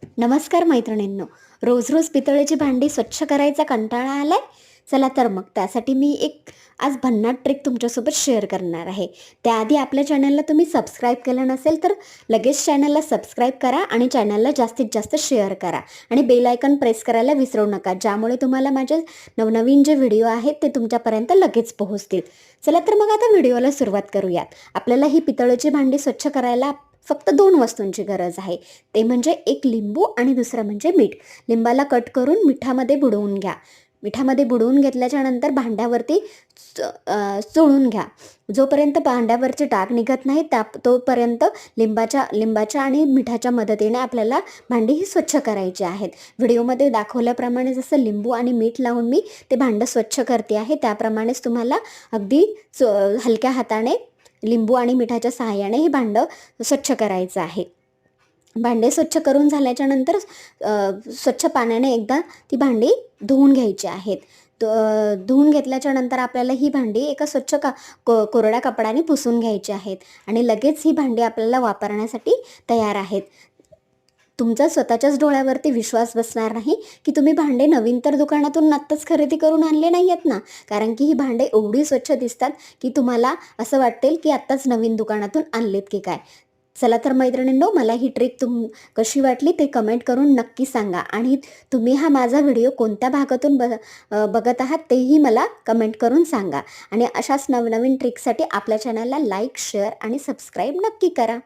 नमस्कार मैत्रिणींनो. रोज रोज पितळेची भांडी स्वच्छ करायचा कंटाळा आलाय? चला तर मग त्यासाठी मी एक आज भन्नाट ट्रिक तुमच्यासोबत शेअर करणार आहे. त्याआधी आपल्या चॅनलला तुम्ही सबस्क्राईब केलं नसेल तर लगेच चॅनलला सबस्क्राईब करा आणि चॅनलला जास्तीत जास्त शेअर करा आणि बेल आयकॉन प्रेस करायला विसरू नका, ज्यामुळे तुम्हाला माझे नवनवीन जे व्हिडिओ आहेत ते तुमच्यापर्यंत लगेच पोहोचतील. चला तर मग आता व्हिडिओला सुरुवात करूयात. आपल्याला ही पितळेची भांडी स्वच्छ करायला फक्त 2 वस्तूंची गरज आहे. ते म्हणजे एक लिंबू आणि दुसरं म्हणजे मीठ. लिंबाला कट करून मिठामध्ये बुडवून घ्या. मिठामध्ये बुडवून घेतल्याच्या नंतर भांड्यावरती चोळून घ्या. जोपर्यंत भांड्यावरचे डाग निघत नाही तोपर्यंत लिंबाच्या आणि मिठाच्या मदतीने आपल्याला भांडी ही स्वच्छ करायची आहेत. व्हिडिओमध्ये दाखवल्याप्रमाणे जसं लिंबू आणि मीठ लावून मी ते भांडं स्वच्छ करते आहे, त्याप्रमाणेच तुम्हाला अगदी हलक्या हाताने लिंबू आणि मिठाच्या सहाय्याने हे भांडं स्वच्छ करायचं आहे. भांडे स्वच्छ करून झाल्याच्या नंतर स्वच्छ पाण्याने एकदा ती भांडी धुवून घ्यायची आहेत. धुवून घेतल्याच्या नंतर आपल्याला ही भांडी एका स्वच्छ कोरड्या कपड्याने पुसून घ्यायची आहेत आणि लगेच ही भांडी आपल्याला वापरण्यासाठी तयार आहेत. तुमचा स्वतःच्याच डोळ्यावरती विश्वास बसणार नाही की तुम्ही भांडे नवीन तर दुकानातून आत्ताच खरेदी करून आणले नाही आहेत ना, कारण की ही भांडे एवढी स्वच्छ दिसतात की तुम्हाला असं वाटेल की आत्ताच नवीन दुकानातून आणलेत की काय. चला तर मैत्रिणींनो, मला ही ट्रिक कशी वाटली ते कमेंट करून नक्की सांगा आणि तुम्ही हा माझा व्हिडिओ कोणत्या भागातून बघत आहात तेही मला कमेंट करून सांगा आणि अशाच नवनवीन ट्रिकसाठी आपल्या चॅनलला लाईक, शेअर आणि सबस्क्राईब नक्की करा.